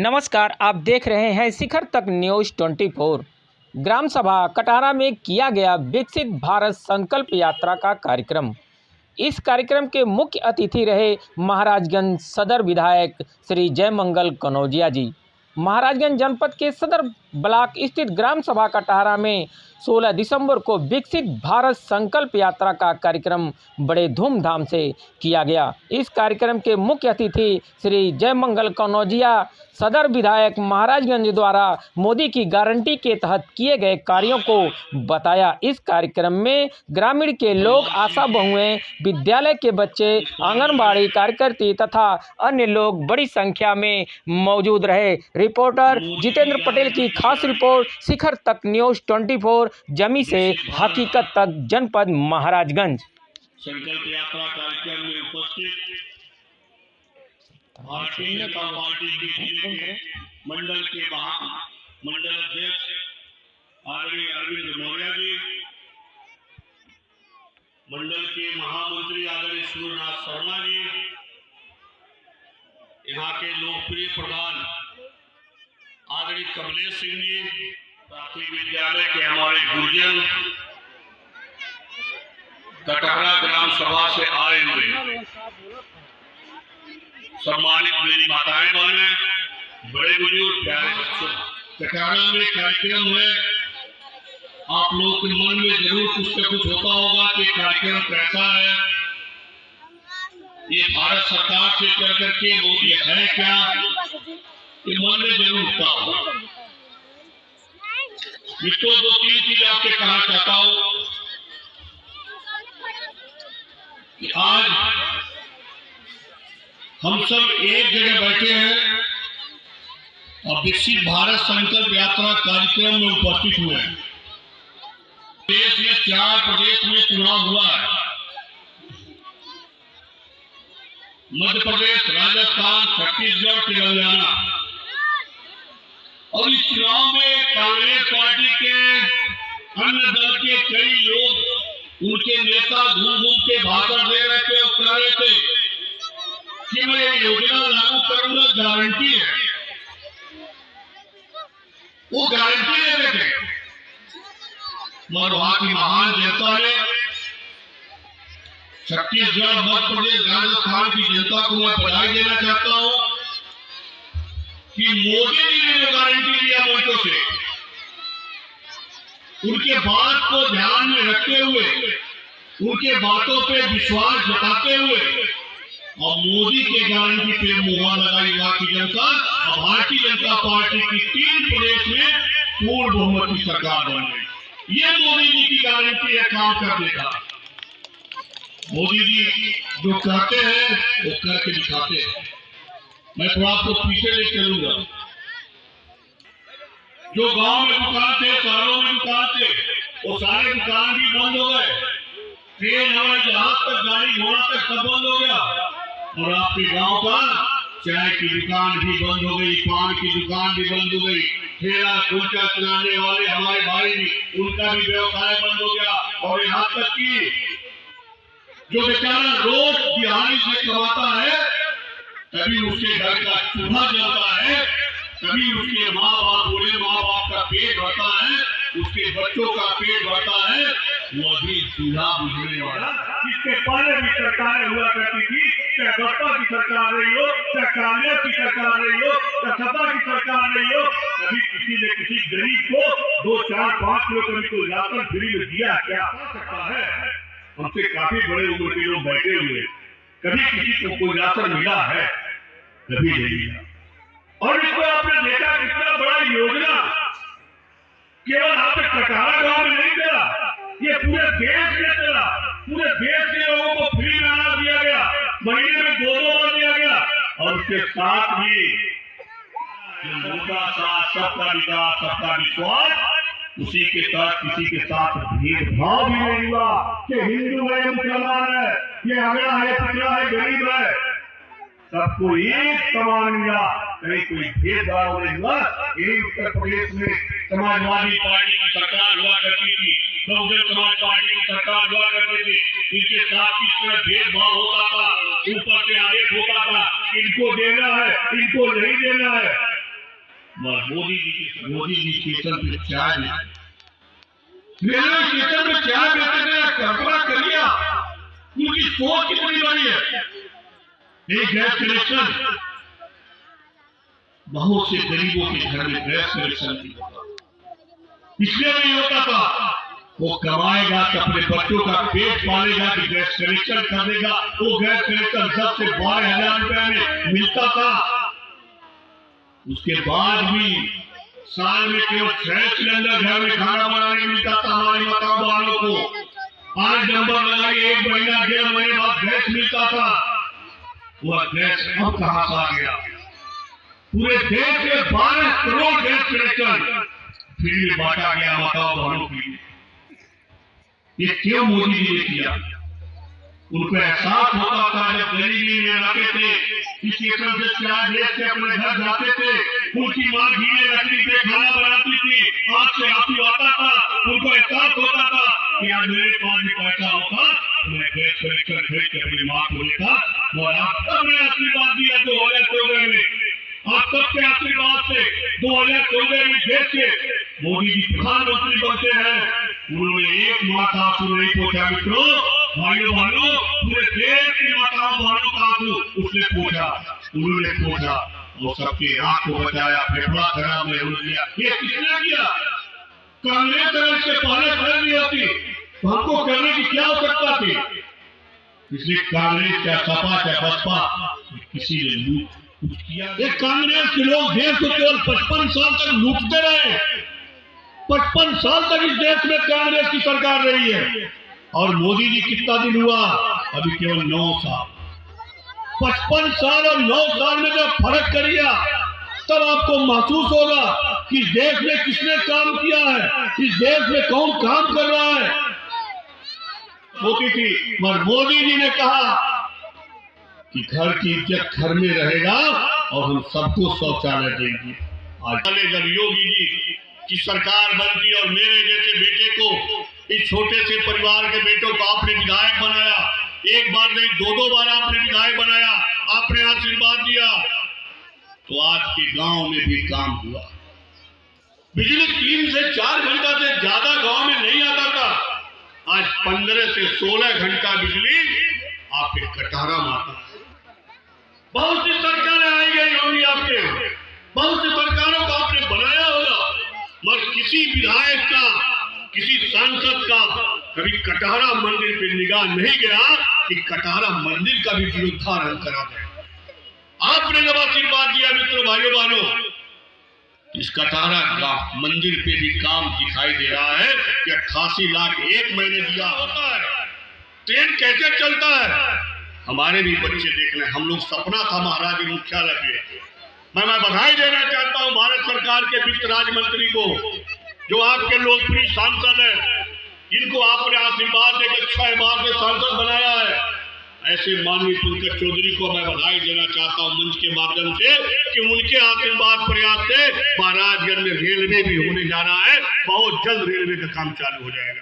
नमस्कार, आप देख रहे हैं शिखर तक न्यूज़ 24। ग्राम सभा कटारा में किया गया विकसित भारत संकल्प यात्रा का कार्यक्रम। इस कार्यक्रम के मुख्य अतिथि रहे महाराजगंज सदर विधायक श्री जयमंगल कनौजिया जी। महाराजगंज जनपद के सदर ब्लॉक स्थित ग्राम सभा कटारा में 16 दिसंबर को विकसित भारत संकल्प यात्रा का कार्यक्रम बड़े धूमधाम से किया गया। इस कार्यक्रम के मुख्य अतिथि श्री जयमंगल कनौजिया सदर विधायक महाराजगंज द्वारा मोदी की गारंटी के तहत किए गए कार्यों को बताया। इस कार्यक्रम में ग्रामीण के लोग, आशा बहुएं, विद्यालय के बच्चे, आंगनबाड़ी कार्यकर्ती तथा अन्य लोग बड़ी संख्या में मौजूद रहे। रिपोर्टर जितेंद्र पटेल की खास रिपोर्ट, शिखर तक न्यूज़ 24, जमी से हकीकत तक, जनपद महाराजगंज। संकल्प यात्रा कार्यक्रम में उपस्थित भारतीय जनता पार्टी के मंडल के मंडल अध्यक्ष आदरणीय अरविंद मौर्य जी, मंडल के महामंत्री आदरणीय सूर्यनाथ शर्मा जी, यहाँ के लोकप्रिय प्रधान आदरणीय कमलेश सिंह जी, प्राथमिक विद्यालय के हमारे गुरुजन, कटारा ग्राम सभा से आए हुए सम्मानित मेरी माताएं बहनें, बड़े बुजुर्ग, प्यारे बच्चों, कटारा में कार्यक्रम है। आप लोग के मन में जरूर कुछ न कुछ होता होगा कि कार्यक्रम कैसा है, ये भारत सरकार से कर करके मोदी है क्या, ये मन में जरूर उठता होगा। मित्रों, दो तीन चीज आपके कहना चाहता हूं कि आज हम सब एक जगह बैठे हैं और विकसित भारत संकल्प यात्रा कार्यक्रम में उपस्थित हुए हैं। देश में 4 प्रदेश में चुनाव हुआ है, मध्य प्रदेश, राजस्थान, छत्तीसगढ़, तेलंगाना, और इस चुनाव में कांग्रेस पार्टी के अन्य दल के कई लोग, उनके नेता घूम घूम के भाषण दे रहे थे और कह रहे थे कि मैं ये योजना लागू करूंगा, गारंटी है। वो गारंटी दे रहे थे, मगर वहां की महान जनता ने, छत्तीसगढ़, मध्य प्रदेश, राजस्थान की जनता को मैं बधाई देना चाहता हूं कि मोदी जी ने जो गारंटी दिया मुल्कों से, उनके बात को ध्यान में रखते हुए, उनके बातों पे विश्वास जताते हुए और मोदी के गारंटी पे मुहर लगाई वहां की जनता और भारतीय जनता पार्टी की 3 प्रदेश में पूर्ण बहुमत की सरकार बन गई। ये मोदी जी की गारंटी है काम करने का। मोदी जी जो कहते हैं वो करके दिखाते हैं। मैं थोड़ा आपको पीछे ले चलूंगा। जो गांव में दुकान थे, शहरों में दुकान थे, वो सारे दुकान भी बंद हो गए। ट्रेन, हवाई जहाज तक, गाड़ी घोड़ा तक सब बंद हो गया। और आपके गांव का चाय की दुकान भी बंद हो गई, पान की दुकान भी बंद हो गई, ठेला कुलचा चलाने वाले हमारे भाई भी, उनका भी व्यवसाय बंद हो गया। और यहाँ तक कि जो बेचारा रोज दिहाड़ी से कमाता है, तभी उसके घर का चूल्हा जलता है, तभी उसके माँ बाप, बूढ़े माँ बाप का पेट भरता है, उसके बच्चों का पेट भरता है, वो अभी चूल्हा बुझने वाला। इसके पहले भी सरकारें हुआ करती थी, चाहे बसपा की सरकार रही हो, चाहे कांग्रेस की सरकार रही हो, चाहे सपा की सरकार रही हो, कभी किसी ने किसी गरीब को 2, 4, 5 किलो कभी कोई राशन फ्री में दिया क्या? सकता है, हमसे काफी बड़े उम्र के लोग बैठे हुए, कभी किसी को कोई राशन मिला है? कभी नहीं मिला। और इसको आपने देखा कितना बड़ा योजना केवल आपके कटारा गांव में नहीं चला, ये पूरे देश में चला। पूरे देश के लोगों को फ्री में अनाज दिया गया, महीने में 2 बार दिया गया। और उसके साथ भी सबका साथ, सबका विकास, सबका विश्वास, उसी के साथ किसी के साथ भेदभाव भी नहीं हुआ कि हिंदू है, मुसलमान है, ये अगड़ा है, पिछड़ा है, गरीब है, सबको एक समान मिला, कहीं कोई भेदभाव नहीं हुआ। यही उत्तर प्रदेश में समाजवादी पार्टी की सरकार हुआ करती थी, बहुजन समाज पार्टी की सरकार हुआ करती थी, इनके साथ किस तरह भेदभाव होता था, ऊपर से आदेश होता था, इनको देना है, इनको नहीं देना है। मोदी जी स्टेशन पे चाय रेलवे स्टेशन पे चाय बेचने का कल्पना करिए, उनकी सोच कितनी बड़ी है। एक गैस कनेक्शन, बहुत से गरीबों के घर में गैस कनेक्शन नहीं होता, इसलिए नहीं होता था। वो कमाएगा तो अपने बच्चों का पेट पालेगा कि गैस कनेक्शन कर देगा। वो गैस कनेक्शन 10 से 12,000 रुपए में मिलता था। उसके बाद भी साल में केवल 6 सिलेंडर घर में खाना बनाने मिलता था हमारी माताओं वालों को। आज नंबर लगाइए, 1 महीना 1.5 महीने बाद गैस मिलता था। वह गैस अब कहां से आ गया? पूरे देश में 12 करोड़ गैस कनेक्शन फ्री में बांटा गया माताओं बहनों के लिए। ये क्यों मोदी जी ने किया? उनको एहसास होता था जब गरीबी में रहते थे, स्टेशन से चाय बेच के अपने घर जाते थे, उनकी मां गीले लकड़ी पे खाना बनाती थी, आंख से आंसू आता था। उनको एहसास होता था कि आज मेरे पास भी पैसा होता तो मैं गैस कनेक्शन खरीद के अपनी मां को देता। और आप सबने आशीर्वाद दिया 2014 में। आप सबके आशीर्वाद से 2014 में देश के मोदी जी प्रधानमंत्री बनते हैं। उन्होंने एक माँ का आंसू नहीं पहुंचा मित्रों, भाइयों बहनों, पूरे देश की माताओं बहनों का आंसू उसने पूछा, उन्होंने पूछा और सबके आंख को बचाया, फेफड़ा खराब नहीं होने दिया। ये किसने किया? कांग्रेस अगर इसके पहले खड़ी नहीं होती तो हमको करने की क्या आवश्यकता थी? इसलिए कांग्रेस चाहे सपा चाहे बसपा किसी ने लूट कुछ किया। ये कांग्रेस के लोग देश को केवल 55 साल तक लूटते रहे। 55 साल तक इस देश में कांग्रेस की सरकार रही है। और मोदी जी कितना दिन हुआ? अभी केवल 9 साल। 55 साल और 9 साल में जब फर्क करिए तब आपको महसूस होगा कि इस देश में किसने काम किया है, इस देश में कौन काम कर रहा है। होती थी, मगर मोदी जी ने कहा कि घर की इज्जत घर में रहेगा और हम सबको शौचालय देंगे। आज जब योगी जी की सरकार बनती और मेरे जैसे बेटे को, इस छोटे से परिवार के बेटों को आपने विधायक बनाया, एक बार नहीं 2-2 बार आपने विधायक बनाया, आपने आशीर्वाद दिया, तो आज के गांव में भी काम हुआ। बिजली 3 से 4 घंटा से ज्यादा गांव में नहीं आता था। आज 15 से 16 घंटा बिजली आपके कटारा में आता है। बहुत सी सरकारें आई गई होंगी आपके, बहुत सी सरकारों को आपने बनाया होगा, मगर किसी विधायक का, किसी सांसद का कभी कटारा मंदिर पे निगाह नहीं गया कि कटारा मंदिर का भी जीर्णोद्धार हम करा दें। आपने जब आशीर्वाद दिया मित्रों, भाइयों बहनों, इस कटारा का मंदिर पे भी काम दिखाई दे रहा है कि 88 लाख एक महीने दिया होता है। ट्रेन कैसे चलता है हमारे भी बच्चे देख रहे हैं। हम लोग सपना था महाराज मुख्यालय पे। मैं बधाई देना चाहता हूं भारत सरकार के वित्त राज्य मंत्री को, जो आपके लोकप्रिय सांसद है, जिनको आपने आशीर्वाद देकर 6 बार से सांसद बनाया है। ऐसे माननीय पंकज चौधरी को मैं बधाई देना चाहता हूं मंच के माध्यम से कि उनके आशीर्वाद प्रयास से महाराजगंज में रेलवे भी होने जा रहा है। बहुत जल्द रेलवे का काम चालू हो जाएगा।